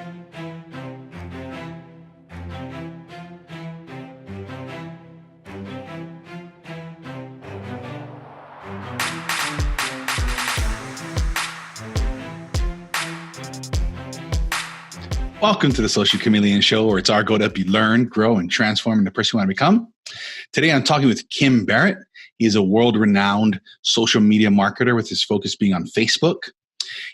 Welcome to the Social Chameleon Show, where it's our goal to help you learn, grow, and transform into the person you want to become. Today, I'm talking with Kim Barrett. He is a world-renowned social media marketer with his focus being on Facebook.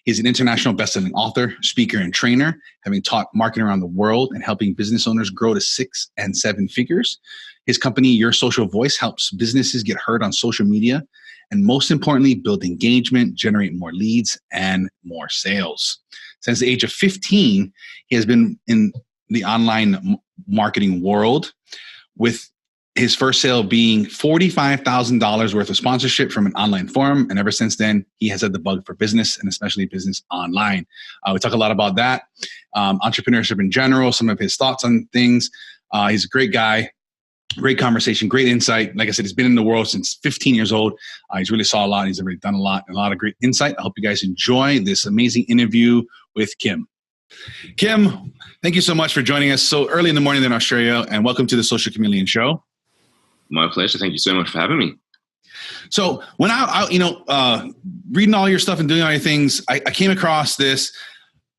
He's an international best-selling author, speaker, and trainer, having taught marketing around the world and helping business owners grow to 6 and 7 figures. His company, Your Social Voice, helps businesses get heard on social media and, most importantly, build engagement, generate more leads, and more sales. Since the age of 15, he has been in the online marketing world, with his first sale being $45,000 worth of sponsorship from an online forum. And ever since then, he has had the bug for business, and especially business online. We talk a lot about that, entrepreneurship in general, some of his thoughts on things. He's a great guy. Great conversation, great insight. Like I said, he's been in the world since 15 years old. He's really saw a lot. He's already done a lot of great insight. I hope you guys enjoy this amazing interview with Kim. Kim, thank you so much for joining us so early in the morning in Australia, and welcome to the Social Chameleon Show. My pleasure. Thank you so much for having me. So when I reading all your stuff and doing all your things, I came across this.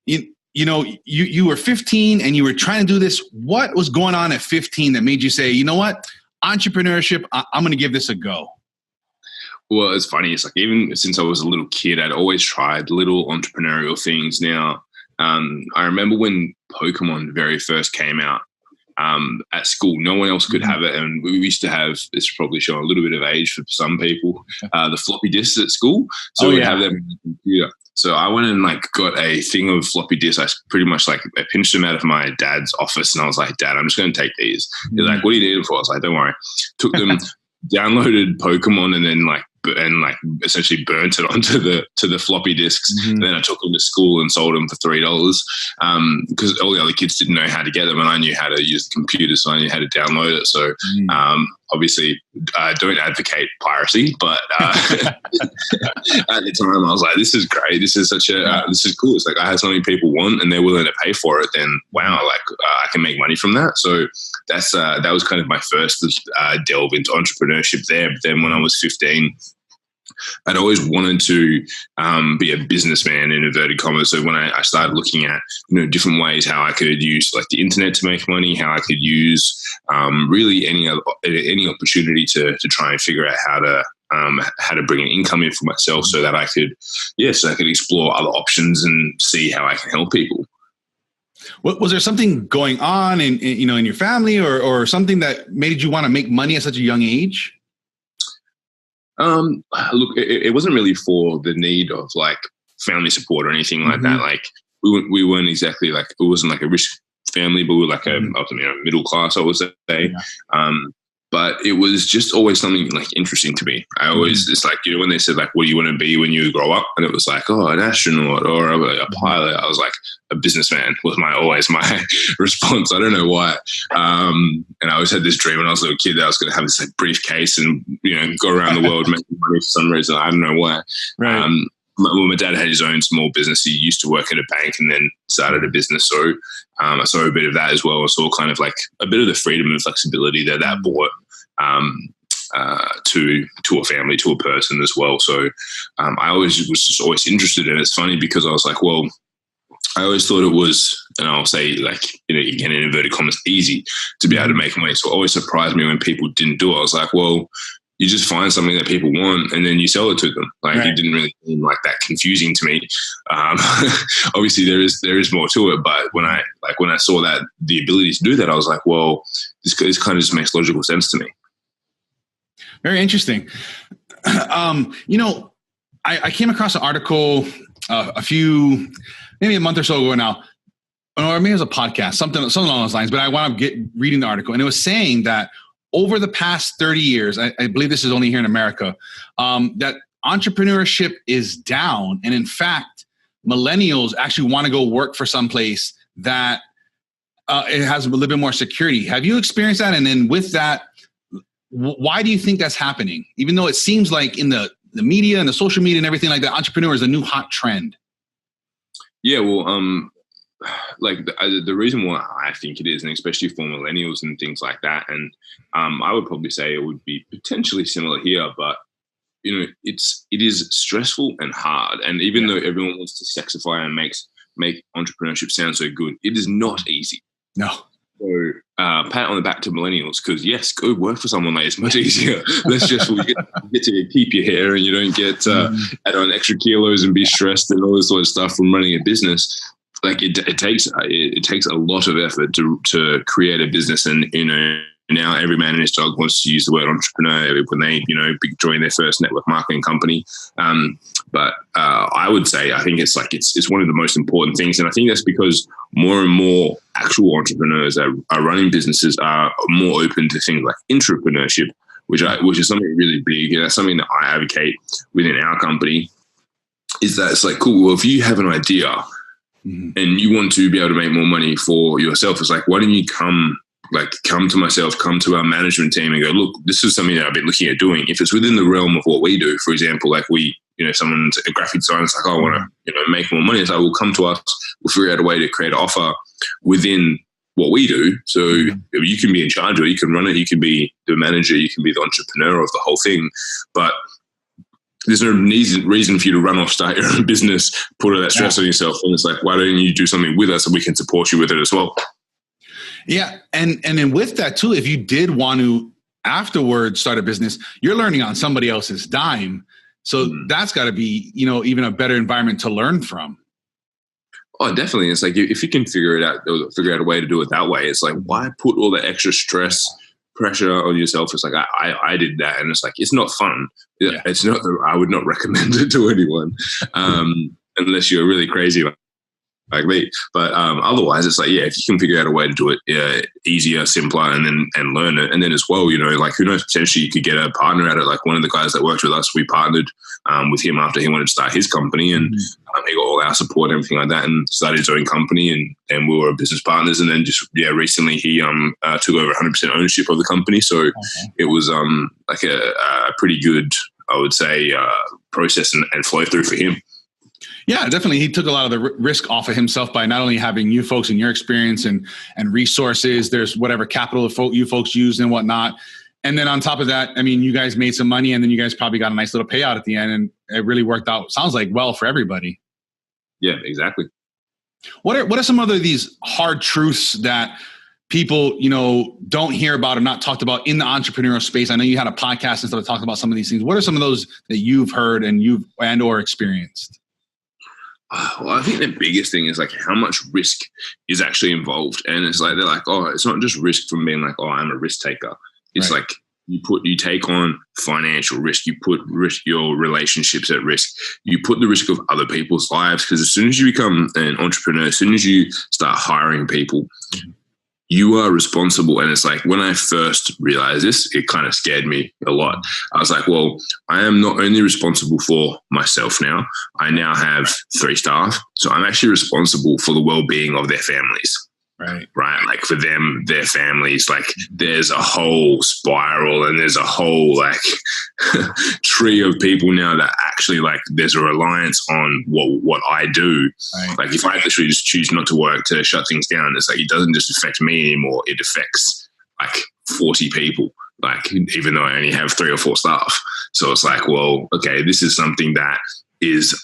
You were 15 and you were trying to do this. What was going on at 15 that made you say, you know what, entrepreneurship, I'm going to give this a go? Well, it's funny. It's like, even since I was a little kid, I'd always tried little entrepreneurial things. Now, I remember when Pokemon very first came out at school, no one else could have it. And we used to have, this probably showing a little bit of age for some people, the floppy disks at school. So we'd have them on the computer. So I went and got a thing of floppy disks. I pretty much I pinched them out of my dad's office, and I was like, Dad, I'm just going to take these. He's like, what do you need them for? I was like, don't worry. Took them, downloaded Pokemon, and then essentially burnt it onto the floppy disks. And then I took them to school and sold them for $3 because all the other kids didn't know how to get them, and I knew how to use the computer, so I knew how to download it. So obviously, don't advocate piracy, but at the time I was like, this is great. This is this is cool. It's like I have something people want and they're willing to pay for it. Then wow, I can make money from that. So that was kind of my first delve into entrepreneurship there. But then when I was 15, I'd always wanted to be a businessman, in inverted commas. So when I started looking at different ways how I could use the internet to make money, how I could use really any opportunity to try and figure out how to bring an income in for myself, so that I could explore other options and see how I can help people. Was there something going on in your family or something that made you want to make money at such a young age? Look, it wasn't really for the need of family support or anything like that. We weren't exactly it wasn't a rich family, but we were a middle class, I would say. Yeah. But it was just always something interesting to me. I always, it's when they said what do you want to be when you grow up? And it was an astronaut or a pilot. I was like, a businessman was always my response. I don't know why. And I always had this dream when I was a little kid that I was going to have this briefcase and, go around the world making money for some reason. I don't know why. Right. My dad had his own small business. He used to work at a bank and then started a business. So I saw a bit of that as well. I saw kind of a bit of the freedom and flexibility that brought to a family, to a person as well. So I was just always interested in it. It's funny because I was like, well, I always thought it was, and I'll say again in inverted commas, easy to be able to make money. So it always surprised me when people didn't do it. I was like, well, you just find something that people want and then you sell it to them. It didn't really seem that confusing to me. Obviously there is more to it, but when I saw that the ability to do that, I was like, well, this kind of just makes logical sense to me. Very interesting. I came across an article maybe a month or so ago now, or maybe it was a podcast, something along those lines, but I wound up reading the article, and it was saying that over the past 30 years, I believe this is only here in America, that entrepreneurship is down. And in fact, millennials actually want to go work for someplace that it has a little bit more security. Have you experienced that? And then with that, why do you think that's happening? Even though it seems like in the media and the social media and everything like that, entrepreneur is a new hot trend. Yeah, well, like the reason why I think it is, and especially for millennials and things like that, and I would probably say it would be potentially similar here, but it is stressful and hard. And even though everyone wants to sexify and make entrepreneurship sound so good, it is not easy. No. So pat on the back to millennials, because yes, go work for someone, mate. It's much easier. Let's just we get to keep your hair, and you don't get add on extra kilos and be stressed and all this sort of stuff from running a business. Like it takes a lot of effort to create a business, and now every man and his dog wants to use the word entrepreneur when they join their first network marketing company. But I would say I think it's one of the most important things, and I think that's because more and more actual entrepreneurs that are running businesses are more open to things like intrapreneurship, which is something really big, and that's something that I advocate within our company. Is that it's like, cool, well, if you have an idea and you want to be able to make more money for yourself, it's like, why don't you come to myself, come to our management team and go, look, this is something that I've been looking at doing. If it's within the realm of what we do, for example, like someone's a graphic designer, it's like, oh, I want to, make more money. It's like, well, come to us. We'll figure out a way to create an offer within what we do. So you can be in charge, or you can run it. You can be the manager. You can be the entrepreneur of the whole thing. But there's no reason for you to run off, start your own business, put all that stress on yourself. And it's like, why don't you do something with us and we can support you with it as well? Yeah. And then with that too, if you did want to afterwards start a business, you're learning on somebody else's dime. So that's got to be, even a better environment to learn from. Oh, definitely. It's like, if you can figure out a way to do it that way, it's like, why put all that extra stress, pressure on yourself? It's like, I did that. And it's like, it's not fun. Yeah. It's not, I would not recommend it to anyone unless you're really crazy like me. But otherwise, it's like, if you can figure out a way to do it easier, simpler, and learn it. And then as well, like, who knows, potentially you could get a partner at it. Like one of the guys that worked with us, we partnered with him after he wanted to start his company, and he got all our support and everything like that, and started his own company, and we were business partners. And then just recently he took over 100% ownership of the company. So it was like a pretty good, I would say, process and flow through for him. Yeah, definitely. He took a lot of the risk off of himself by not only having you folks and your experience and resources, there's whatever capital you folks use and whatnot. And then on top of that, I mean, you guys made some money, and then you guys probably got a nice little payout at the end, and it really worked out. Sounds like well for everybody. Yeah, exactly. What are some other these hard truths that people, don't hear about or not talked about in the entrepreneurial space? I know you had a podcast and stuff talking about some of these things. What are some of those that you've heard and or experienced? Well, I think the biggest thing is like how much risk is actually involved. And it's like, they're like, oh, it's not just risk from being like, oh, I'm a risk taker. It's like you take on financial risk, you put your relationships at risk, you put the risk of other people's lives. Because as soon as you become an entrepreneur, as soon as you start hiring people, you are responsible. And it's like, when I first realized this, it kind of scared me a lot. I was like, well, I am not only responsible for myself now, I now have 3 staff. So I'm actually responsible for the well-being of their families. Right. Like for them, their families, like there's a whole spiral, and there's a whole like tree of people now that actually like there's a reliance on what I do. Right. Like if I literally just choose not to work, to shut things down, it's like, it doesn't just affect me anymore. It affects like 40 people, like even though I only have 3 or 4 staff. So it's like, well, okay, this is something that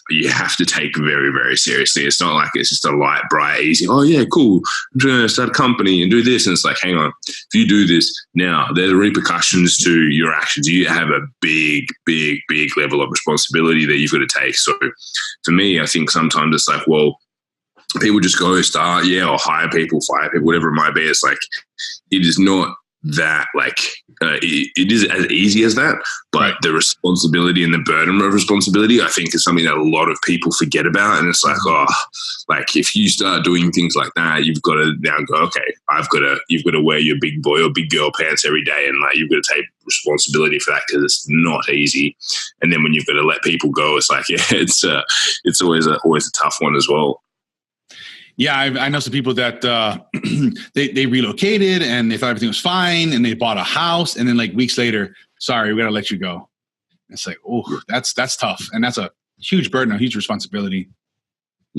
you have to take very, very seriously. It's not like it's just a light, bright, easy, oh yeah, cool, I'm trying to start a company and do this. And it's like, hang on, if you do this now, there are repercussions to your actions. You have a big, big, big level of responsibility that you've got to take. So for me, I think sometimes it's like, well, people just go start, or hire people, fire people, whatever it might be. It's like, it is not that like it is as easy as that, but the responsibility and the burden of responsibility, I think, is something that a lot of people forget about. And it's like, like if you start doing things like that, you've got to now go, okay, you've got to wear your big boy or big girl pants every day, and like you've got to take responsibility for that, because it's not easy. And then when you've got to let people go, it's like, it's always a tough one as well. Yeah, I know some people that they relocated and they thought everything was fine, and they bought a house, and then like weeks later, sorry, we got to let you go. It's like, oh, that's tough, and that's a huge burden, a huge responsibility.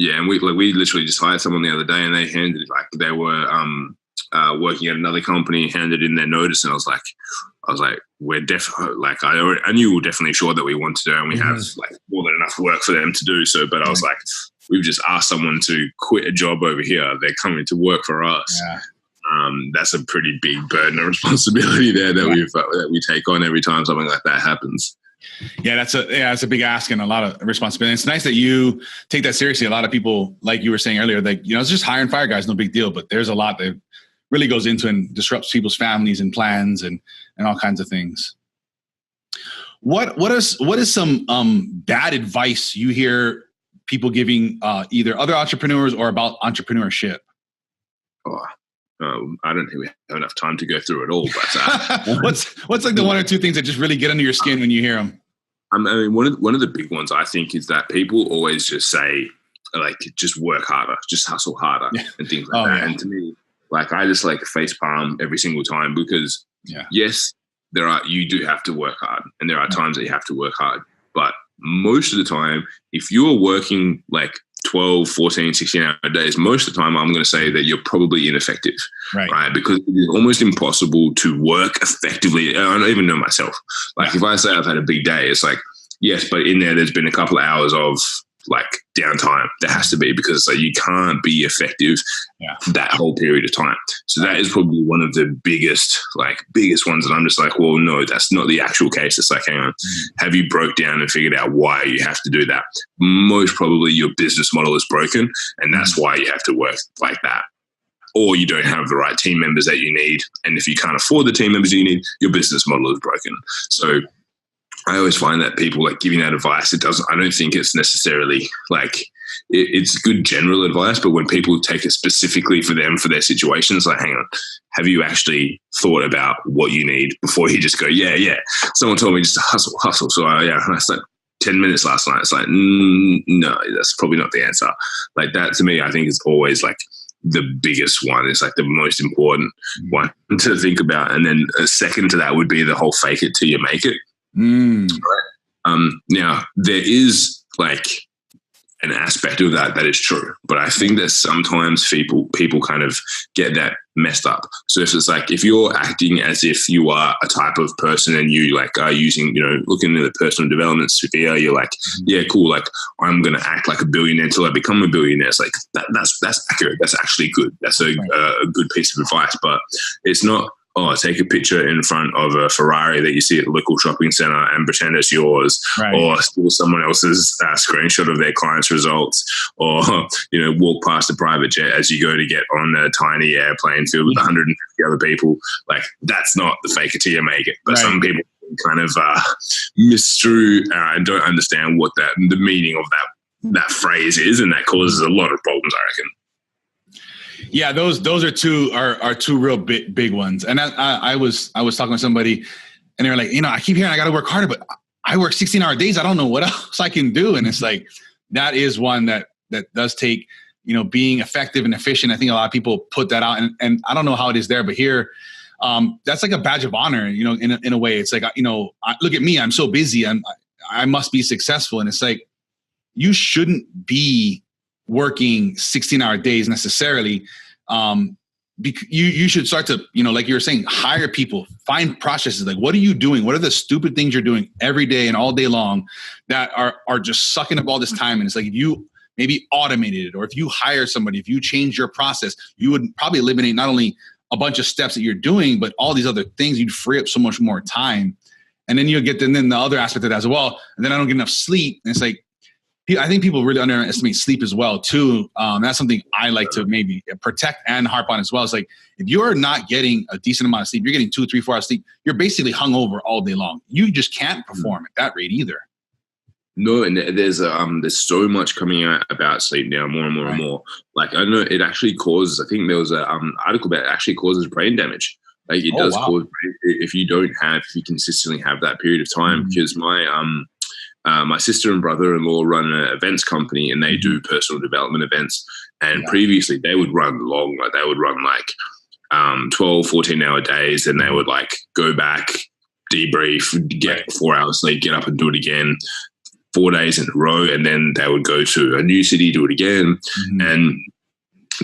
Yeah, and we literally just hired someone the other day, and they were working at another company, handed in their notice, and I was like, we're definitely I knew we were definitely sure that we want to do, and we have like more than enough work for them to do. So, but I was like, we've just asked someone to quit a job over here. They're coming to work for us. Yeah. That's a pretty big burden of responsibility there that we take on every time something like that happens. Yeah, that's a big ask and a lot of responsibility. It's nice that you take that seriously. A lot of people, like you were saying earlier, like, it's just hire and fire guys, no big deal. But there's a lot that really goes into and disrupts people's families and plans and all kinds of things. What is some bad advice you hear people giving either other entrepreneurs or about entrepreneurship? I don't think we have enough time to go through it all, but what's like the one or two things that just really get under your skin when you hear them? I mean, one of the big ones I think is that people always just say, like, just work harder, just hustle harder, and things like that. Yeah. And to me, like, I just like face palm every single time because yes, you do have to work hard, and there are times that you have to work hard, but most of the time, if you are working like 12, 14, 16-hour days, most of the time I'm going to say that you're probably ineffective, right? Because it is almost impossible to work effectively. I don't even know myself. Like if I say I've had a big day, it's like, yes, but in there's been a couple of hours of like downtime. There has to be, because it's like you can't be effective that whole period of time. So that is probably one of the biggest ones that I'm just like, well, no, that's not the actual case. It's like, hang on, have you broke down and figured out why you have to do that? Most probably your business model is broken, and that's why you have to work like that. Or you don't have the right team members that you need. And if you can't afford the team members you need, your business model is broken. So I always find that people like giving that advice, I don't think it's necessarily like, it's good general advice, but when people take it specifically for them, for their situations, like, hang on, have you actually thought about what you need before you just go, yeah. Someone told me just to hustle. So I spent 10 minutes last night. It's like, no, that's probably not the answer. Like that to me, I think is always like the biggest one. It's like the most important one to think about. And then a second to that would be the whole fake it till you make it. Now there is like an aspect of that is true, but I think that sometimes people kind of get that messed up. So if you're acting as if you are a type of person and you like are using, looking at the personal development sphere, you're like, yeah, cool. Like I'm going to act like a billionaire till I become a billionaire. It's like, that's accurate. That's actually good. That's a good piece of advice, but it's not, take a picture in front of a Ferrari that you see at the local shopping center and pretend it's yours, or steal someone else's screenshot of their client's results, or, walk past a private jet as you go to get on a tiny airplane filled with 150 other people. Like that's not the fake it till you make it. But some people kind of misconstrue and don't understand what the meaning of that phrase is, and that causes a lot of problems, I reckon. Yeah, those are two real big ones. And I was talking to somebody, and they were like, I keep hearing I got to work harder, but I work 16-hour days. I don't know what else I can do. And it's like, that is one that does take, being effective and efficient. I think a lot of people put that out, and I don't know how it is there, but here, that's like a badge of honor, in a way. It's like, look at me, I'm so busy, I must be successful. And it's like, you shouldn't be working 16-hour days necessarily. You should start to, like you were saying, hire people, find processes. Like, what are you doing? What are the stupid things you're doing every day and all day long that are just sucking up all this time? And it's like, if you maybe automated it, or if you hire somebody, if you change your process, you would probably eliminate not only a bunch of steps that you're doing, but all these other things. You'd free up so much more time. And then you'll get, and then the other aspect of that as well. And then I don't get enough sleep. And it's like, I think people really underestimate sleep as well, too. That's something I like to maybe protect and harp on as well. It's like, if you're not getting a decent amount of sleep, you're getting 2 or 3, 4 hours sleep, you're basically hungover all day long. You just can't perform at that rate either. No, and there's so much coming out about sleep now, more and more and more. Like, I know it actually causes, I think there was an article about it actually causes brain damage. Like it does cause, if you consistently have that period of time, because my sister and brother-in-law run an events company, and they do personal development events. And previously they would run long, like they would run 12, 14-hour days, and they would like go back, debrief, get 4 hours sleep, get up and do it again. 4 days in a row, and then they would go to a new city, do it again. And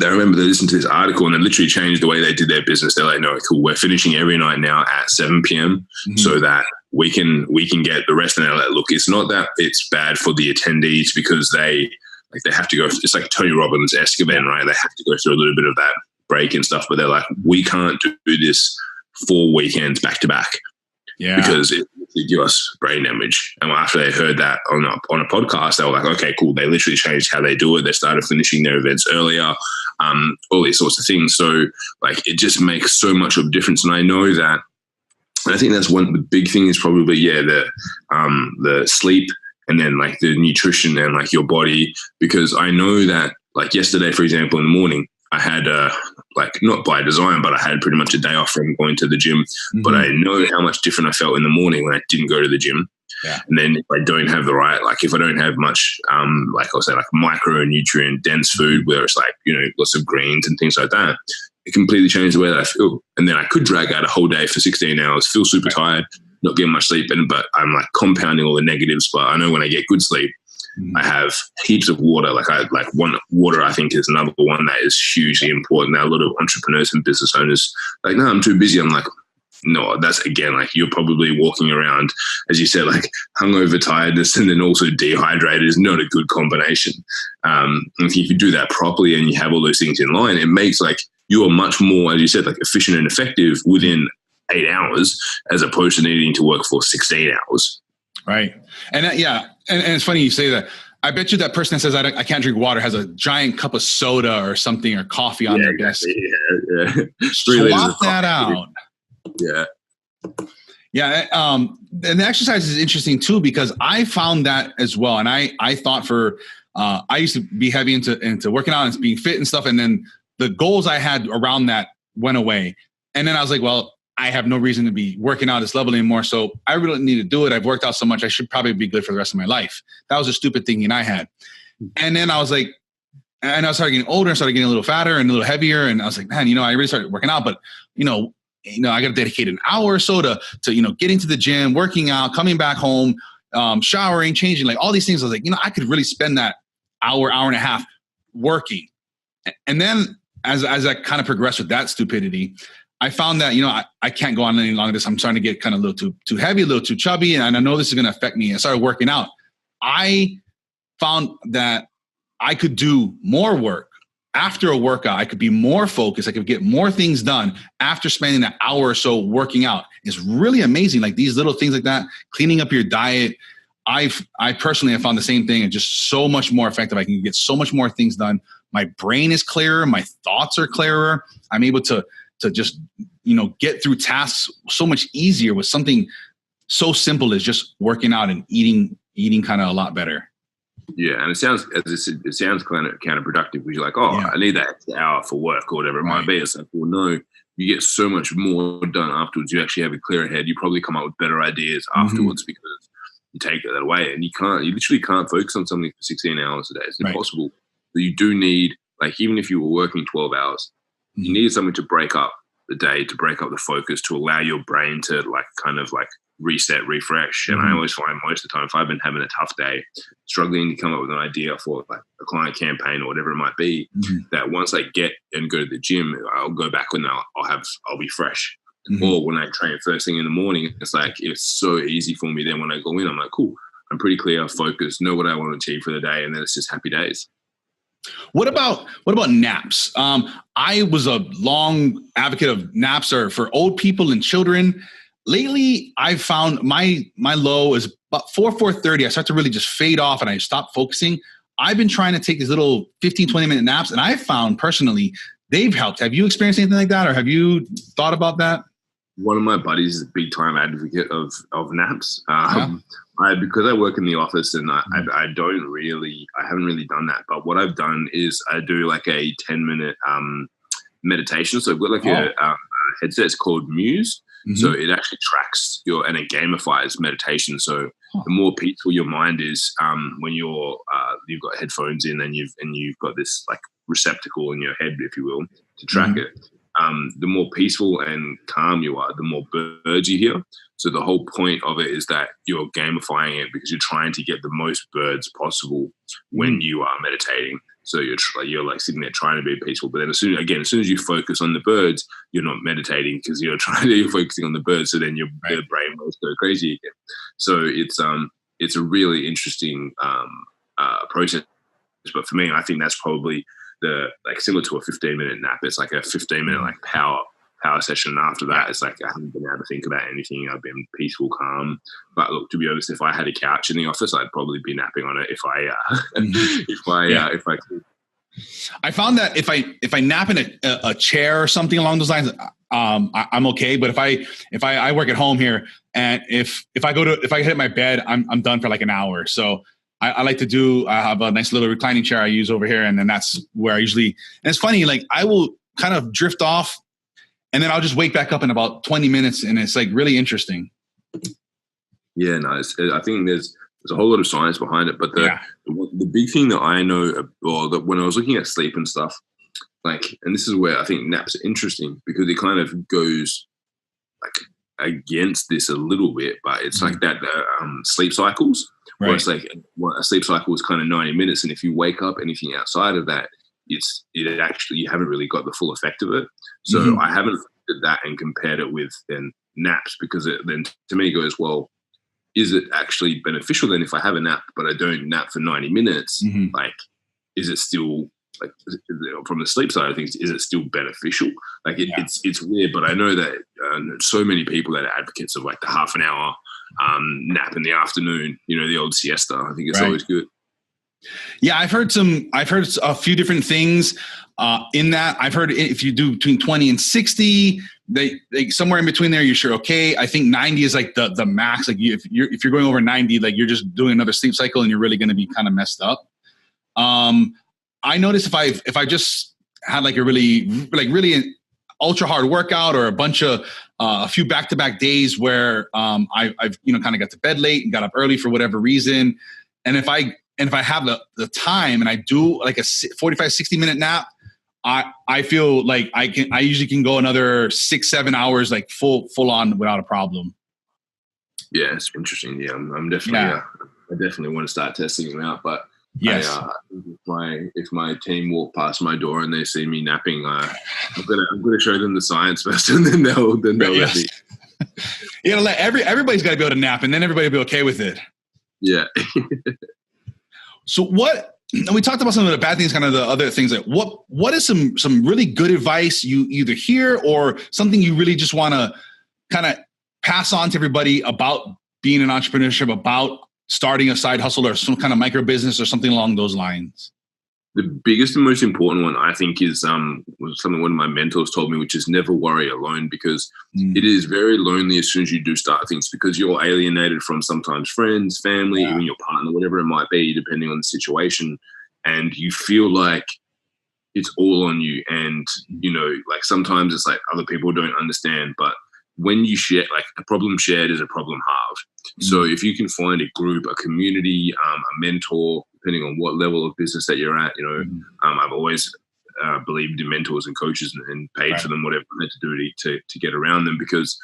I remember they listened to this article and it literally changed the way they did their business. They're like, no, cool, we're finishing every night now at 7 p.m. so that we can get the rest. And they're like, look, it's not that it's bad for the attendees because they have to go. It's like Tony Robbins' event, right? They have to go through a little bit of that break and stuff, but they're like, we can't do this 4 weekends back to back. Yeah, because it give us brain damage. And after they heard that on a podcast, they were like, okay, cool. They literally changed how they do it. They started finishing their events earlier, all these sorts of things. So like, it just makes so much of a difference. And I know that, and I think that's one, the big thing is probably, the sleep and then like the nutrition and like your body, because I know that like yesterday, for example, in the morning, I had not by design, but I had pretty much a day off from going to the gym. But I know how much different I felt in the morning when I didn't go to the gym. Yeah. And then if I don't have the right, like if I don't have much, like I'll say like micronutrient dense food, where it's like, lots of greens and things like that, it completely changed the way that I feel. And then I could drag out a whole day for 16 hours, feel super tired, not getting much sleep, but I'm like compounding all the negatives. But I know when I get good sleep, I have heaps of water. Water, I think, is another one that is hugely important. Now, a lot of entrepreneurs and business owners like, no, I'm too busy. I'm like, no, that's again, like you're probably walking around, as you said, like hungover, tiredness, and then also dehydrated is not a good combination. If you do that properly and you have all those things in line, it makes like you are much more, as you said, like efficient and effective within 8 hours, as opposed to needing to work for 16 hours. Right. And and it's funny you say that. I bet you that person that says I can't drink water has a giant cup of soda or something or coffee on their desk. Yeah. Swap that out. Yeah. Yeah. And the exercise is interesting too, because I found that as well. And I thought I used to be heavy into working out and being fit and stuff. And then the goals I had around that went away. And then I was like, well, I have no reason to be working out at this level anymore. So I really need to do it. I've worked out so much. I should probably be good for the rest of my life. That was a stupid thinking I had. And then I was like, and I started getting older and started getting a little fatter and a little heavier. And I was like, man, I really started working out, but I got to dedicate an hour or so to getting to the gym, working out, coming back home, showering, changing, like all these things. I was like, I could really spend that hour and a half working. And then as I kind of progressed with that stupidity, I found that, I can't go on any longer. I'm starting to get kind of a little too heavy, a little too chubby. And I know this is going to affect me. I started working out. I found that I could do more work after a workout. I could be more focused. I could get more things done after spending an hour or so working out. It's really amazing. Like these little things like that, cleaning up your diet. I personally have found the same thing and just so much more effective. I can get so much more things done. My brain is clearer. My thoughts are clearer. I'm able to just, get through tasks so much easier with something so simple as just working out and eating kind of a lot better. Yeah. And it sounds, as I said, it sounds kind of counterproductive because you're like, I need that extra hour for work or whatever it might be. It's like, well, no, you get so much more done afterwards. You actually have a clearer head. You probably come up with better ideas afterwards because you take that away, and you literally can't focus on something for 16 hours a day. It's impossible. But you do need, like, even if you were working 12 hours, you need something to break up the day, to break up the focus, to allow your brain to reset, refresh. And I always find most of the time, if I've been having a tough day, struggling to come up with an idea for like a client campaign or whatever it might be, that once I get and go to the gym, I'll go back and I'll be fresh. Or when I train first thing in the morning, it's like, it's so easy for me. Then when I go in, I'm like, cool, I'm pretty clear, focused, know what I want to achieve for the day. And then it's just happy days. What about naps? I was a long advocate of naps for old people and children. Lately, I've found my low is about 4:30. I start to really just fade off and I stop focusing. I've been trying to take these little 15, 20-minute naps, and I found personally they've helped. Have you experienced anything like that, or have you thought about that? One of my buddies is a big time advocate of naps. Because I work in the office and I haven't really done that. But what I've done is I do like a 10-minute meditation. So I've got like a headset. It's called Muse. So it actually tracks and it gamifies meditation. So the more peaceful your mind is when you've got headphones in and you've got this like receptacle in your head, if you will, to track it. the more peaceful and calm you are, the more birds you hear. So the whole point of it is that you're gamifying it because you're trying to get the most birds possible when you are meditating. So you're like sitting there trying to be peaceful, but then as soon as you focus on the birds, you're not meditating because you're focusing on the birds. So then your brain will go crazy again. So it's a really interesting process. But for me, I think that's probably similar to a 15-minute nap. It's like a 15-minute like power session. And after that, it's like I haven't been able to think about anything. I've been peaceful, calm. But look, to be honest, if I had a couch in the office, I'd probably be napping on it if I could. I found that if I nap in a chair or something along those lines, I'm okay. But if I work at home here, and if I hit my bed, I'm done for like an hour. So I like to I have a nice little reclining chair I use over here, and then that's where I usually. And it's funny, like I will kind of drift off, and then I'll just wake back up in about 20 minutes, and it's like really interesting. Yeah, no, I think there's a whole lot of science behind it, but the big thing that I know, or that when I was looking at sleep and stuff, like, and this is where I think naps are interesting because it kind of goes like against this a little bit, but it's like that sleep cycles. Right. Where it's like a sleep cycle is kind of 90 minutes, and if you wake up anything outside of that, it actually you haven't really got the full effect of it. So I haven't looked at that and compared it with then naps, because it then to me goes, well, is it actually beneficial then if I have a nap but I don't nap for 90 minutes? Like, is it still like from the sleep side of things? Is it still beneficial? Like it's weird, but I know that so many people that are advocates of like the half an hour nap in the afternoon, the old siesta. I think it's always good. Yeah, I've heard a few different things in that. I've heard if you do between 20 and 60, they somewhere in between there, you're sure okay. I think 90 is like the max. Like if you're going over 90, like you're just doing another sleep cycle and you're really going to be kind of messed up. I noticed if I just had like a really ultra hard workout or a few back-to-back days where I've kind of got to bed late and got up early for whatever reason, and if I have the time and I do like a 45-60 minute nap, I feel like I usually can go another 6-7 hours like full on without a problem. Yeah, it's interesting. Yeah, I'm definitely I definitely want to start testing them out, but. Yes. If my team walk past my door and they see me napping, I'm gonna show them the science first, and then they'll let me. You know, everybody's got to be able to nap, and then everybody will be okay with it. Yeah. So we talked about some of the bad things, kind of the other things. That what is some really good advice you either hear or something you really just want to kind of pass on to everybody about being an entrepreneurship, about starting a side hustle or some kind of micro business or something along those lines? The biggest and most important one, I think, is something one of my mentors told me, which is never worry alone, because it is very lonely as soon as you do start things, because you're alienated from sometimes friends, family, even your partner, whatever it might be, depending on the situation. And you feel like it's all on you. And, like sometimes it's like other people don't understand, but when you share, like a problem shared is a problem halved. So if you can find a group, a community, a mentor, depending on what level of business that you're at, I've always believed in mentors and coaches and paid for them, whatever I had to do to get around them, because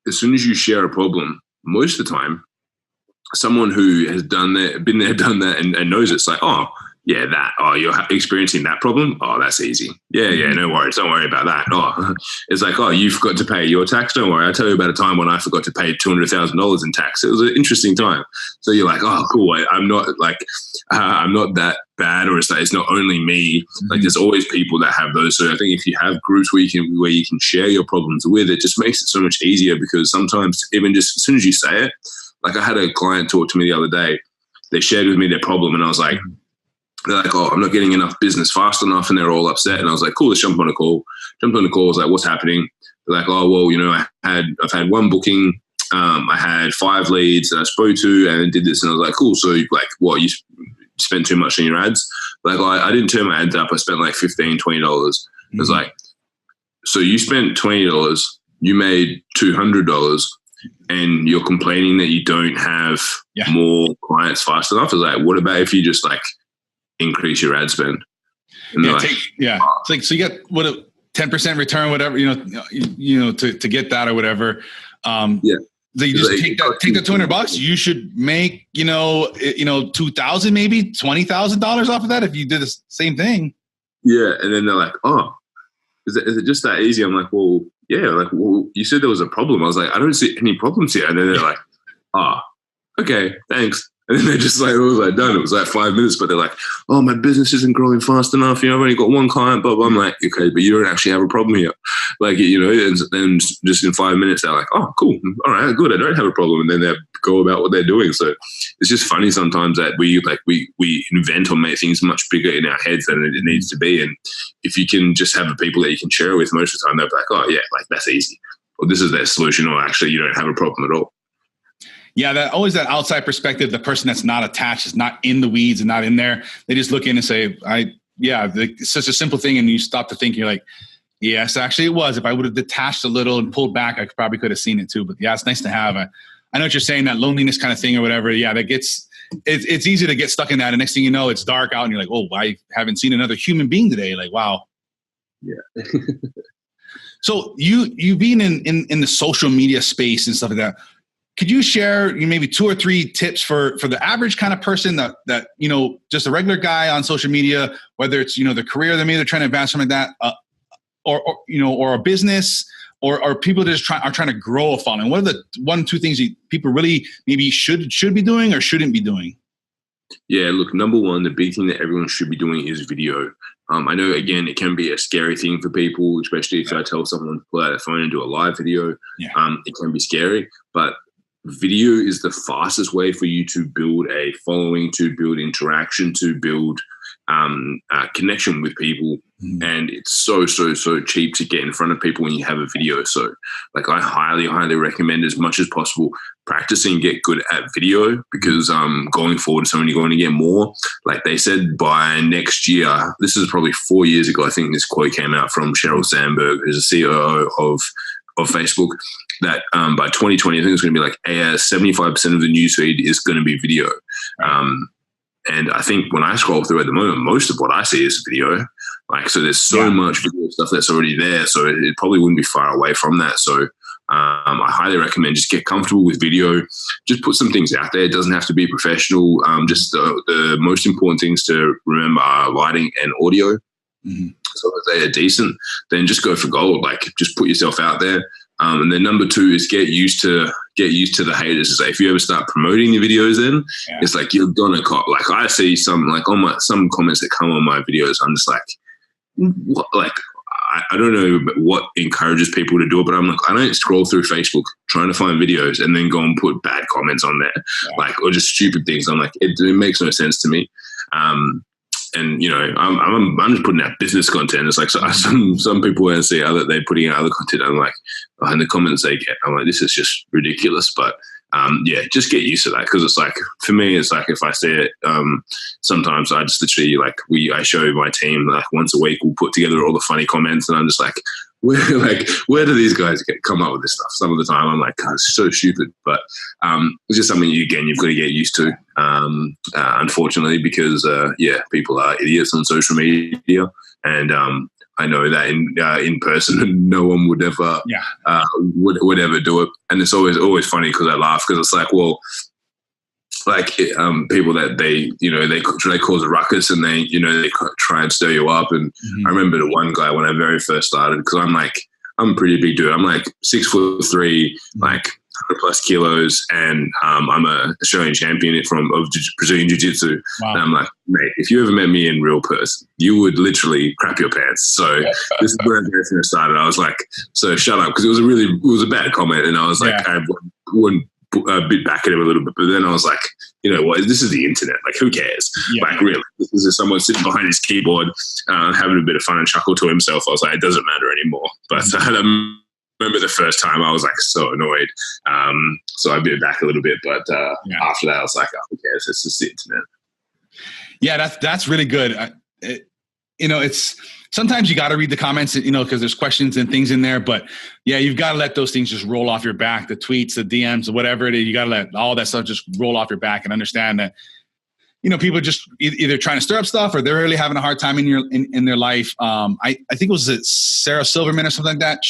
as soon as you share a problem, most of the time, someone who has been there, done that, and knows it's like, oh, yeah, you're experiencing that problem? Oh, that's easy. Yeah, no worries. Don't worry about that. Oh, it's like, oh, you forgot to pay your tax? Don't worry. I'll tell you about a time when I forgot to pay $200,000 in tax. It was an interesting time. So you're like, oh, cool. I'm not that bad, or it's not only me. Like there's always people that have those. So I think if you have groups where you can share your problems with, it just makes it so much easier, because sometimes even just as soon as you say it, like I had a client talk to me the other day, they shared with me their problem, and I was like, they're like, oh, I'm not getting enough business fast enough, and they're all upset. And I was like, cool, let's jump on a call. Jumped on the call. I was like, what's happening? They're like, oh, well, I've had one booking. I had 5 leads that I spoke to and did this. And I was like, cool. So like, what, you spend too much on your ads? Like, I didn't turn my ads up. I spent like $15, $20. I was like, so you spent $20, you made $200, and you're complaining that you don't have more clients fast enough. I was like, what about if you just like increase your ad spend? And it's like, so you got 10% return, whatever, to get that or whatever. Yeah. So you just take the $200, you should make, 2,000, maybe $20,000 off of that if you did the same thing. Yeah. And then they're like, oh, is it just that easy? I'm like, well, yeah. Like, well, you said there was a problem. I was like, I don't see any problems here. And then they're like, okay, thanks. And then they just like, it was like done. It was like 5 minutes, but they're like, oh, my business isn't growing fast enough. I've only got one client, but I'm like, okay, but you don't actually have a problem here. Like, and then just in 5 minutes, they're like, oh, cool. All right, good. I don't have a problem. And then they go about what they're doing. So it's just funny sometimes that we invent or make things much bigger in our heads than it needs to be. And if you can just have the people that you can share with, most of the time, they'll be like, oh yeah, like that's easy. Or this is their solution. Or actually, you don't have a problem at all. Yeah, always that outside perspective, the person that's not attached, is not in the weeds and not in there. They just look in and say, it's such a simple thing. And you stop to think, you're like, yes, actually it was. If I would have detached a little and pulled back, I probably could have seen it too. But yeah, it's nice to have. I know what you're saying, that loneliness kind of thing or whatever. Yeah, it's easy to get stuck in that. And next thing you know, it's dark out and you're like, oh, I haven't seen another human being today. Like, wow. Yeah. So you being in the social media space and stuff like that, could you share maybe 2 or 3 tips for the average kind of person that just a regular guy on social media, whether it's the career that maybe they're trying to advance something like that, or a business, or people that are trying to grow a following? What are the 1, 2 things people really maybe should be doing or shouldn't be doing? Yeah, look, number one, the big thing that everyone should be doing is video. I know, again, it can be a scary thing for people, especially if I tell someone to pull out their phone and do a live video. Yeah. It can be scary, but video is the fastest way for you to build a following, to build interaction, to build connection with people. And it's so cheap to get in front of people when you have a video. So like, I highly recommend, as much as possible, practicing, get good at video, because going forward, it's only going to get more. Like they said, by next year, this is probably 4 years ago, I think this quote came out from Sheryl Sandberg, who's the CEO of Facebook, that by 2020, I think it's going to be like 75% of the newsfeed is going to be video. And I think when I scroll through at the moment, most of what I see is video. Like, so there's so much video stuff that's already there. So it probably wouldn't be far away from that. So I highly recommend just get comfortable with video. Just put some things out there. It doesn't have to be professional. Just the most important things to remember are lighting and audio. So if they are decent, then just go for gold. Like, just put yourself out there. And then number 2 is get used to the haters. It's like, if you ever start promoting the videos, then it's like, you're gonna cop. Like, I see some comments that come on my videos, I'm just like, what? Like, I don't know what encourages people to do it, but I'm like, I don't scroll through Facebook trying to find videos and then go and put bad comments on there, like, or just stupid things. I'm like, it makes no sense to me. And I'm just putting out business content. It's like, so some people when I see they're putting out other content, I'm like, in the comments they get, I'm like, this is just ridiculous. But just get used to that, because it's like, for me, it's like, if I see it, sometimes I just literally, like, I show my team, like, once a week we'll put together all the funny comments, and I'm just like, where do these guys come up with this stuff? Some of the time I'm like, God, it's so stupid. But it's just something you've got to get used to, unfortunately, because people are idiots on social media, and I know that in person no one would ever would ever do it. And it's always funny, because I laugh, because it's like, well, like people that they cause a ruckus, and they try and stir you up. And I remember the one guy when I very first started, because I'm a pretty big dude. I'm like 6'3", like 100+ kilos, and I'm a Australian champion of Brazilian Jiu-Jitsu. Wow. And I'm like, mate, if you ever met me in real person, you would literally crap your pants. So this is where I started. I was like, so shut up, because it was a bad comment, and I was like, I wouldn't bit back at him a little bit, but then I was like, you know what, this is the internet, like, who cares? Like, really, this is someone sitting behind his keyboard having a bit of fun and chuckle to himself. I was like, it doesn't matter anymore. But I remember the first time I was like so annoyed, so I bit back a little bit, but after that I was like, oh, who cares, it's just the internet. That's really good. It's sometimes you got to read the comments, because there's questions and things in there, but you've got to let those things just roll off your back, the tweets, the DMs, whatever it is. You got to let all that stuff just roll off your back and understand that people just either trying to stir up stuff or they're really having a hard time in their life. I think it was Sarah Silverman or something like that.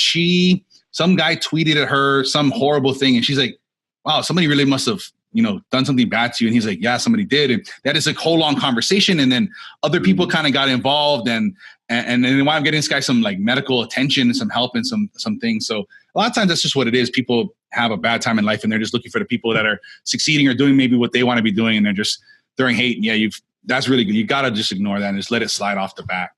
Some guy tweeted at her some horrible thing, and she's like, wow, somebody really must have, done something bad to you. And he's like, yeah, somebody did. And that is a whole long conversation. And then other people kind of got involved and then why I'm getting this guy some like medical attention and some help and some things. So a lot of times that's just what it is. People have a bad time in life and they're just looking for the people that are succeeding or doing maybe what they want to be doing. And they're just throwing hate. And yeah, that's really good. You got to just ignore that and just let it slide off the back.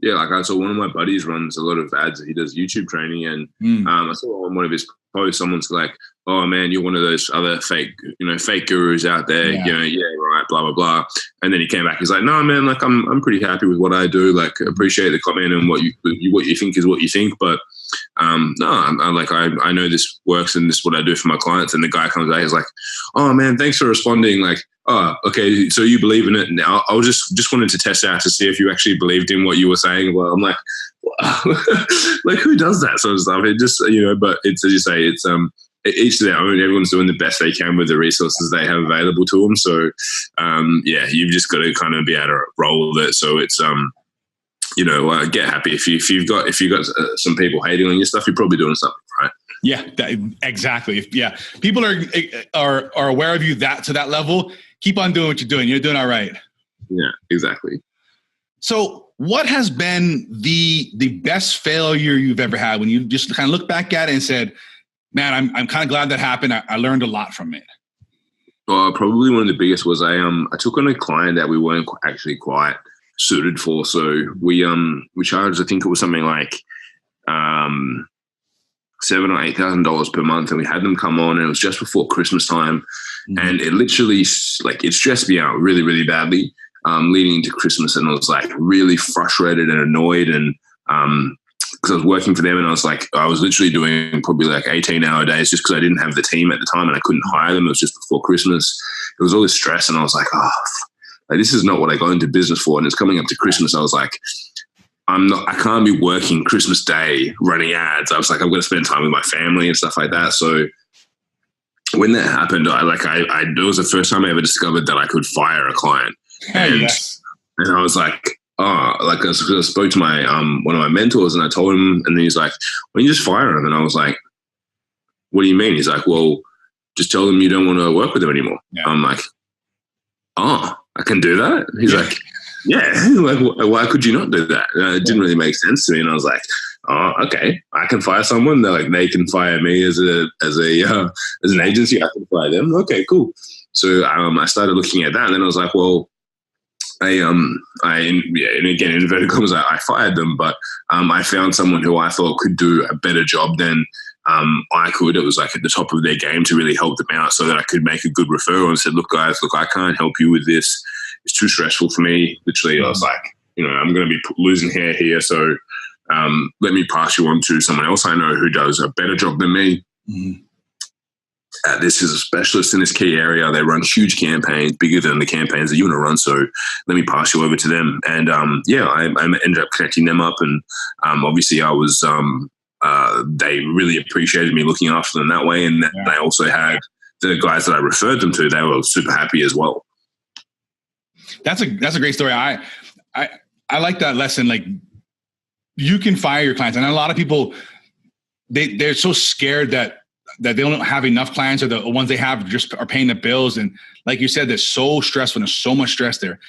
Yeah, like I saw one of my buddies runs a lot of ads. He does YouTube training, and I saw on one of his posts, someone's like, "Oh man, you're one of those other fake gurus out there." Yeah, right, blah blah blah. And then he came back. He's like, "No, man, like I'm pretty happy with what I do. Like, appreciate the comment and what you think is what you think, but no, I know this works and this is what I do for my clients." And the guy comes out, he's like, "Oh man, thanks for responding. Like, oh, okay, so you believe in it now. I was just wanted to test out to see if you actually believed in what you were saying." Well, I'm like, wow. Like, who does that sort of stuff? It just, but it's, as you say, it's each to their own. Everyone's doing the best they can with the resources they have available to them. So, you've just got to kind of be able to roll with it. So it's, get happy if you've got some people hating on your stuff, you're probably doing something right. Yeah, exactly. Yeah, people are aware of you to that level. Keep on doing what you're doing. You're doing all right. Yeah, exactly. So what has been the best failure you've ever had when you just kind of look back at it and said, man, I'm kind of glad that happened. I learned a lot from it. Probably one of the biggest was I took on a client that we weren't actually quite suited for. So we charged, I think it was something like $7,000 or $8,000 per month, and we had them come on, and it was just before Christmas time. And it literally, like, it stressed me out really, really badly leading into Christmas. And I was like really frustrated and annoyed. And because I was working for them, and I was literally doing probably like 18-hour days just because I didn't have the team at the time and I couldn't hire them. It was just before Christmas. It was all this stress. And I was like, this is not what I got into business for. And it's coming up to Christmas. I was like, I can't be working Christmas Day running ads. I was like, I'm going to spend time with my family and stuff like that. So when that happened, it was the first time I ever discovered that I could fire a client. And I was like, I spoke to my one of my mentors, and I told him, and he's like, "Well, you just fire him." And I was like, "What do you mean?" He's like, "Well, just tell them you don't want to work with them anymore." Yeah. I'm like, "Oh, I can do that?" He's like, "Yeah, like, why could you not do that?" It didn't really make sense to me, and I was like, "Oh, okay, I can fire someone. They're like, they can fire me as an agency. I can fire them. Okay, cool." So I started looking at that, and then I was like, "Well, and again, in inverted commas, I fired them, but I found someone who I thought could do a better job than I could." It was like at the top of their game to really help them out, so that I could make a good referral, and said, "Look, guys, I can't help you with this. It's too stressful for me." Literally, I was like, I'm going to be losing hair here, so let me pass you on to someone else I know who does a better job than me. Mm-hmm. This is a specialist in this key area. They run huge campaigns, bigger than the campaigns that you want to run. So let me pass you over to them. And I ended up connecting them up. And obviously I was, they really appreciated me looking after them that way. And then I also had the guys that I referred them to, they were super happy as well. That's a great story. I like that lesson. Like, you can fire your clients. And a lot of people, they're so scared that they don't have enough clients, or the ones they have just are paying the bills. And like you said, they're so stressful. There's so much stress there.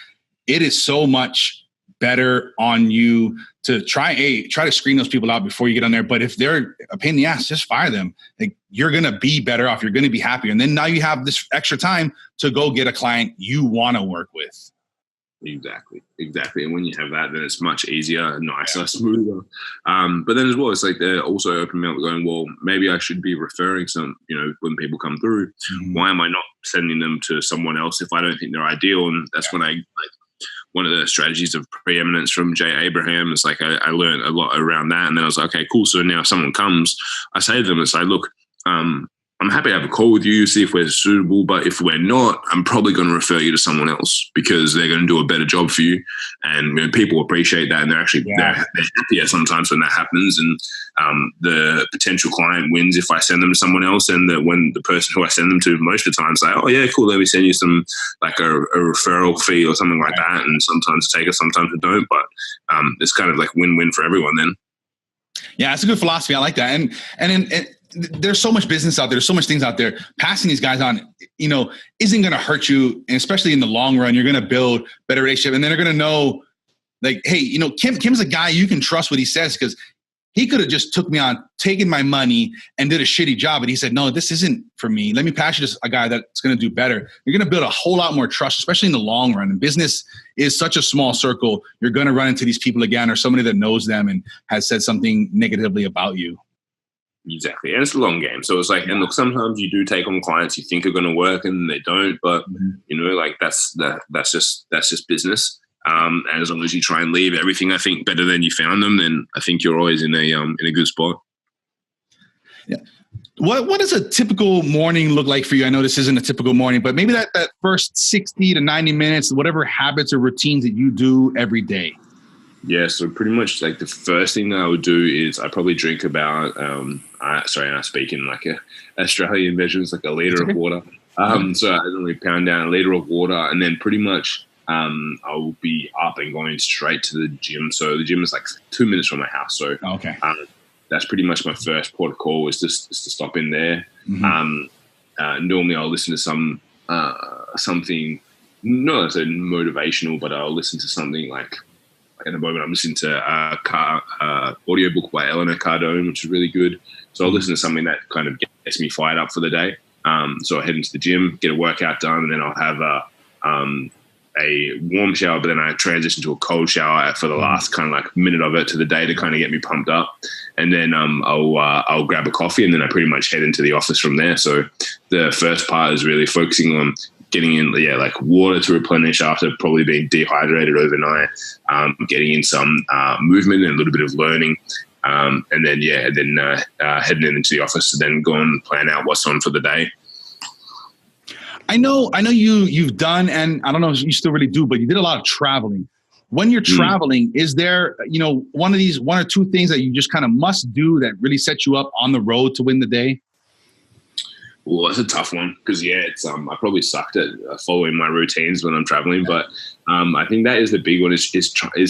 It is so much better on you to try to screen those people out before you get on there. But if they're a pain in the ass, just fire them. Like, you're going to be better off. You're going to be happier. And then now you have this extra time to go get a client you want to work with. Exactly. And when you have that, then it's much easier, nicer, smoother. But then as well, it's like they're also opening up going, well, maybe I should be referring some, when people come through, why am I not sending them to someone else if I don't think they're ideal? And that's when one of the strategies of preeminence from Jay Abraham is like, I learned a lot around that. And then I was like, okay, cool. So now if someone comes, I say to them, it's like, look, I'm happy to have a call with you, see if we're suitable. But if we're not, I'm probably going to refer you to someone else because they're going to do a better job for you. And people appreciate that, and they're happier sometimes when that happens. And the potential client wins if I send them to someone else, and when the person who I send them to most of the time say, "Oh yeah, cool, let me send you some like a referral fee or something like that." And sometimes they take it, sometimes they don't. But it's kind of like win-win for everyone then. Yeah, it's a good philosophy. I like that. And there's so much business out there. There's so much things out there. Passing these guys on, isn't going to hurt you. And especially in the long run, you're going to build better relationship. And then they're going to know like, hey, Kim's a guy you can trust what he says, because he could have just took me on, taken my money and did a shitty job. But he said, no, this isn't for me. Let me pass you to a guy that's going to do better. You're going to build a whole lot more trust, especially in the long run. And business is such a small circle. You're going to run into these people again, or somebody that knows them and has said something negatively about you. Exactly. And it's a long game. So it's like, and look, sometimes you do take on clients you think are going to work and they don't, but like that's just business. And as long as you try and leave everything, I think, better than you found them, then I think you're always in a good spot. Yeah. What does a typical morning look like for you? I know this isn't a typical morning, but maybe that first 60 to 90 minutes, whatever habits or routines that you do every day. Yeah, so pretty much like the first thing that I would do is I probably drink about, I speak in like a Australian measurements, like a liter of water. So I normally pound down a liter of water, and then pretty much I will be up and going straight to the gym. So the gym is like 2 minutes from my house. So that's pretty much my first port of call, is just to stop in there. Normally I'll listen to something, not as motivational, but I'll listen to something like at the moment I'm listening to audiobook by Eleanor Cardone, which is really good. So I'll listen to something that kind of gets me fired up for the day. So I head into the gym, get a workout done, and then I'll have a warm shower, but then I transition to a cold shower for the last kind of like minute of it to the day to kind of get me pumped up. And then I'll grab a coffee, and then I pretty much head into the office from there. So the first part is really focusing on getting in, like water to replenish after probably being dehydrated overnight, getting in some movement and a little bit of learning. And then heading into the office and then go and plan out what's on for the day. I know you've done, and I don't know if you still really do, but you did a lot of traveling. When you're traveling, is there, one or two things that you just kind of must do that really set you up on the road to win the day? Well, that's a tough one because, it's I probably sucked at following my routines when I'm traveling, but I think that is the big one is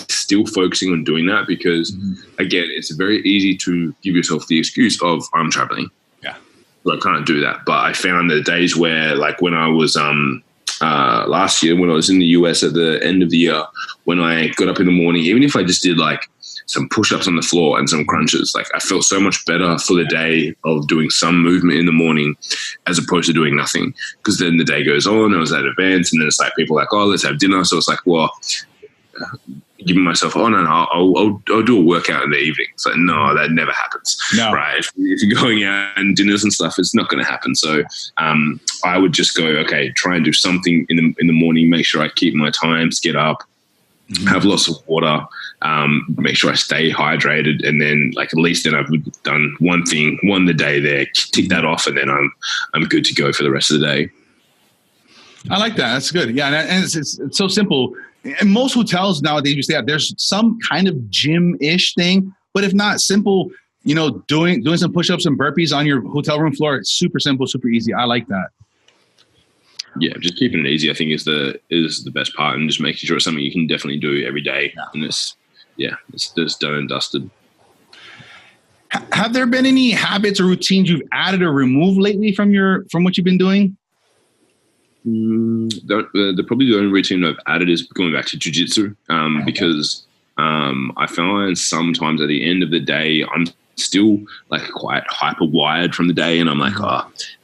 still focusing on doing that because, again, it's very easy to give yourself the excuse of I'm traveling. Yeah. So I can't do that. But I found the days where, like when I was last year, when I was in the US at the end of the year, when I got up in the morning, even if I just did like some push-ups on the floor and some crunches, like I felt so much better for the day of doing some movement in the morning as opposed to doing nothing. Because then the day goes on, I was at events, and then it's like people are like, oh, let's have dinner. So it's like, well, giving myself, I'll do a workout in the evening. It's like, no, that never happens. No. Right? If you're going out and dinners and stuff, it's not going to happen. So I would just go, okay, try and do something in the morning, make sure I keep my times, get up, have lots of water, make sure I stay hydrated, and then like at least then I've done one the day there, tick that off, and then I'm good to go for the rest of the day. I like that. That's good. Yeah, and it's so simple. In most hotels nowadays, you say there's some kind of gym-ish thing, but if not simple, doing some push-ups and burpees on your hotel room floor, it's super simple, super easy. I like that. Yeah, just keeping it easy, I think, is the best part, and just making sure it's something you can definitely do every day. Yeah. And it's just done and dusted. Have there been any habits or routines you've added or removed lately from what you've been doing? Probably the only routine I've added is going back to jiu-jitsu, because I find sometimes at the end of the day, I'm still like quite hyper wired from the day, and I'm like,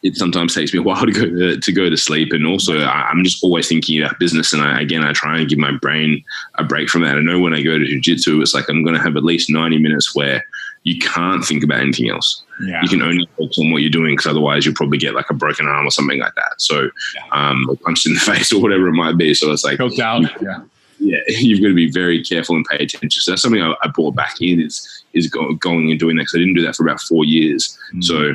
it sometimes takes me a while to go to sleep, and also I'm just always thinking about business, and I try and give my brain a break from that. I know when I go to jiu-jitsu, it's like I'm going to have at least 90 minutes where you can't think about anything else. Yeah. You can only focus on what you're doing, because otherwise you'll probably get like a broken arm or something like that. So, or punched in the face or whatever it might be. So it's like, choked out. Yeah, you've got to be very careful and pay attention. So that's something I brought back in is going and doing that, because I didn't do that for about 4 years. So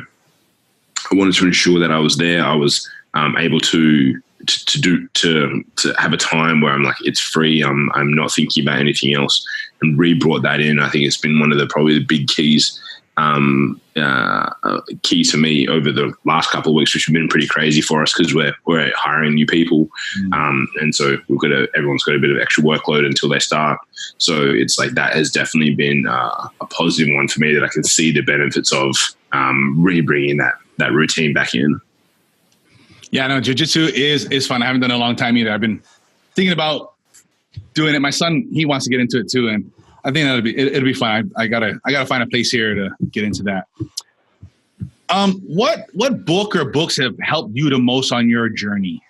I wanted to ensure that I was there. I was able to have a time where I'm like, it's free. I'm not thinking about anything else, and brought that in. I think it's been one of probably the big keys to me over the last couple of weeks, which have been pretty crazy for us because we're hiring new people, and so everyone's got a bit of extra workload until they start. So it's like that has definitely been a positive one for me, that I can see the benefits of bringing that routine back in. Yeah, no, jiu-jitsu is fun. I haven't done it in a long time either. I've been thinking about doing it. My son, he wants to get into it too, and I think it'll be fun. I gotta find a place here to get into that. What book or books have helped you the most on your journey?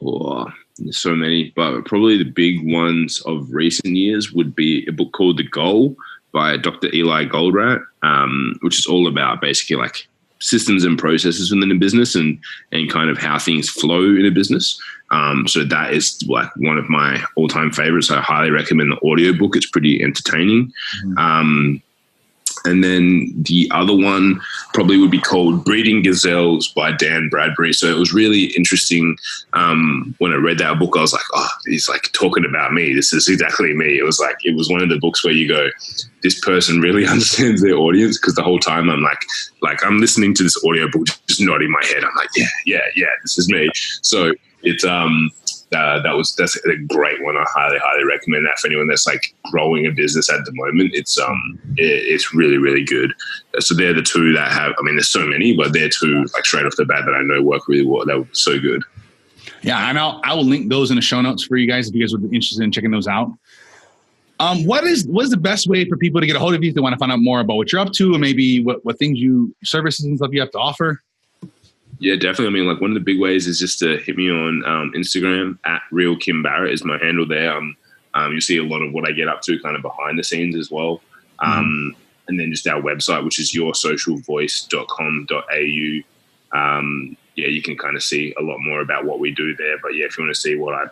Oh, there's so many, but probably the big ones of recent years would be a book called The Goal by Dr. Eli Goldratt, which is all about basically like systems and processes within a business and kind of how things flow in a business. So that is like one of my all-time favorites. I highly recommend the audiobook. It's pretty entertaining. And then the other one probably would be called Breeding Gazelles by Dan Bradbury. So it was really interesting. When I read that book, I was like, oh, he's like talking about me. This is exactly me. It was one of the books where you go, this person really understands their audience, because the whole time I'm like I'm listening to this audiobook, just nodding my head. I'm like, yeah, this is me. So it's that's a great one. I highly recommend that for anyone that's like growing a business at the moment. It's really, really good. So they're the two that have, I mean, there's so many, but they're two like straight off the bat that I know work really well. That was so good. Yeah, and I will link those in the show notes for you guys if you guys would be interested in checking those out. What is the best way for people to get a hold of you if they want to find out more about what you're up to, and maybe what things services and stuff you have to offer? Yeah, definitely. I mean, like one of the big ways is just to hit me on Instagram at Real Kim Barrett is my handle there. You see a lot of what I get up to kind of behind the scenes as well. And then just our website, which is yoursocialvoice.com.au. You can kind of see a lot more about what we do there. But yeah, if you want to see what I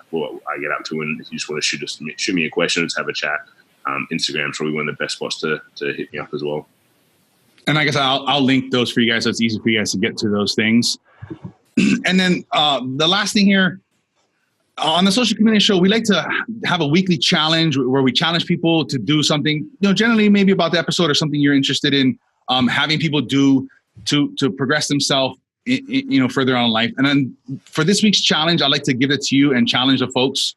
get up to, and if you just want to shoot me a question, let's have a chat. Instagram's probably one of the best spots to hit me up as well. And I guess I'll link those for you guys, so it's easy for you guys to get to those things. And then the last thing here, on the Social Chameleon Show, we like to have a weekly challenge where we challenge people to do something, generally maybe about the episode or something you're interested in having people do to progress themselves, further on in life. And then for this week's challenge, I'd like to give it to you and challenge the folks.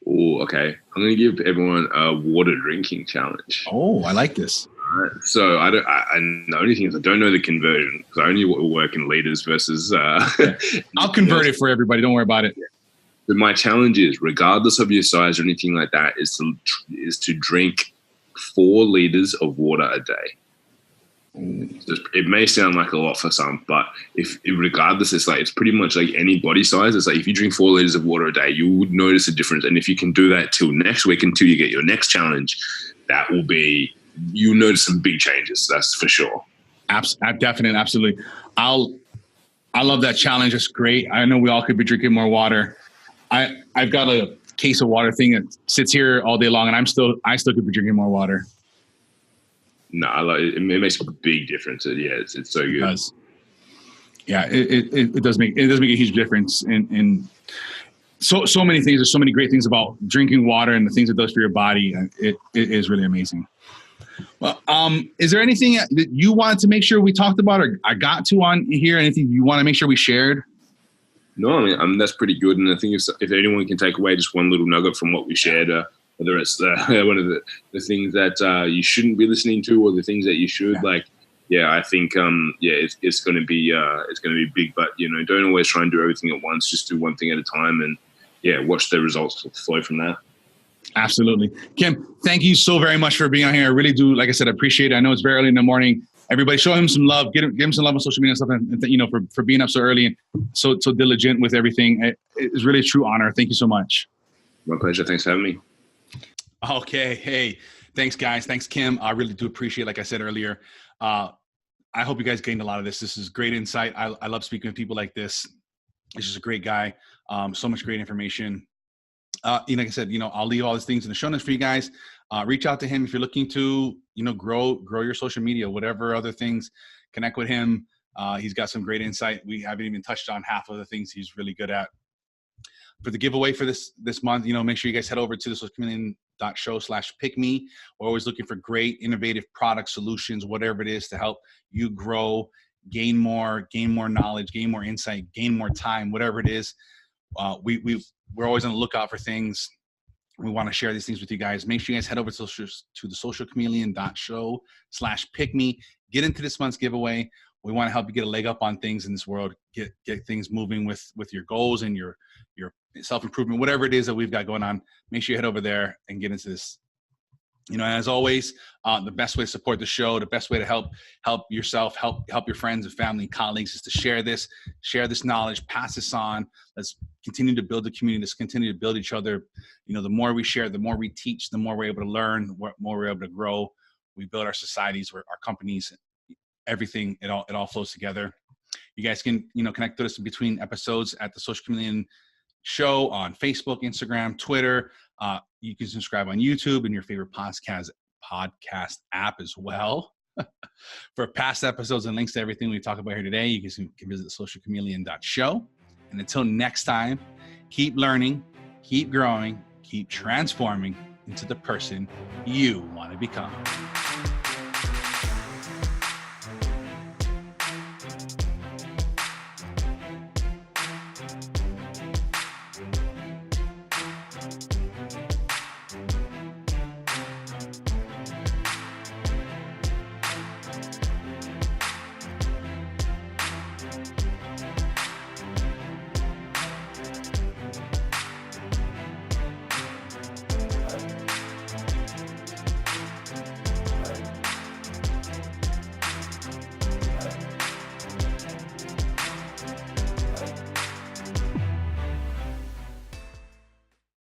Oh, okay. I'm going to give everyone a water drinking challenge. Oh, I like this. Right. So the only thing is I don't know the conversion, because I only work in liters versus. I'll convert it for everybody. Don't worry about it. Yeah. But my challenge is, regardless of your size or anything like that, is to drink 4 liters of water a day. It may sound like a lot for some, but if regardless, it's pretty much like any body size. It's like if you drink 4 liters of water a day, you would notice a difference. And if you can do that till next week, until you get your next challenge, that will be. You'll notice some big changes. That's for sure. Definitely. Absolutely. I love that challenge. It's great. I know we all could be drinking more water. I've got a case of water thing that sits here all day long, and I still could be drinking more water. No, I love it. It makes a big difference. Yeah, it's so good. It does. Yeah, it does make a huge difference in so many things. There's so many great things about drinking water and the things it does for your body. It is really amazing. Well, is there anything that you wanted to make sure we talked about, or I got to on here? Anything you want to make sure we shared? No, I mean that's pretty good. And I think if anyone can take away just one little nugget from what we shared, whether it's one of the things that you shouldn't be listening to, or the things that you should, I think it's going to be big. But don't always try and do everything at once. Just do one thing at a time, and watch the results flow from that. Absolutely. Kim, thank you so very much for being on here. I really do, like I said, appreciate it. I know it's very early in the morning. Everybody show him some love, give him some love on social media and stuff, and for being up so early and so diligent with everything. It's really a true honor. Thank you so much. My pleasure. Thanks for having me. Okay. Hey, thanks guys. Thanks, Kim. I really do appreciate it. Like I said earlier, I hope you guys gained a lot of this. This is great insight. I love speaking with people like this. He's just a great guy. So much great information. Like I said, I'll leave all these things in the show notes for you guys. Reach out to him if you're looking to, grow your social media, whatever other things. Connect with him. He's got some great insight. We haven't even touched on half of the things he's really good at. For the giveaway for this month, make sure you guys head over to thesocialchameleon.show/pick-me. We're always looking for great, innovative product solutions, whatever it is to help you grow, gain more knowledge, gain more insight, gain more time, whatever it is. We're always on the lookout for things. We want to share these things with you guys. Make sure you guys head over to thesocialchameleon.show/pick-me. Get into this month's giveaway. We want to help you get a leg up on things in this world, get things moving with your goals and your self-improvement, whatever it is that we've got going on. Make sure you head over there and get into this. As always, the best way to support the show, the best way to help yourself, help your friends and family and colleagues is to share this knowledge, pass this on. Let's continue to build the community. Let's continue to build each other. The more we share, the more we teach, the more we're able to learn, the more we're able to grow. We build our societies, our companies, everything. It all flows together. You guys can, connect with us in between episodes at the Social Chameleon Show on Facebook, Instagram, Twitter. You can subscribe on YouTube and your favorite podcast app as well. For past episodes and links to everything we talk about here today, you can visit thesocialchameleon.show. And until next time, keep learning, keep growing, keep transforming into the person you want to become.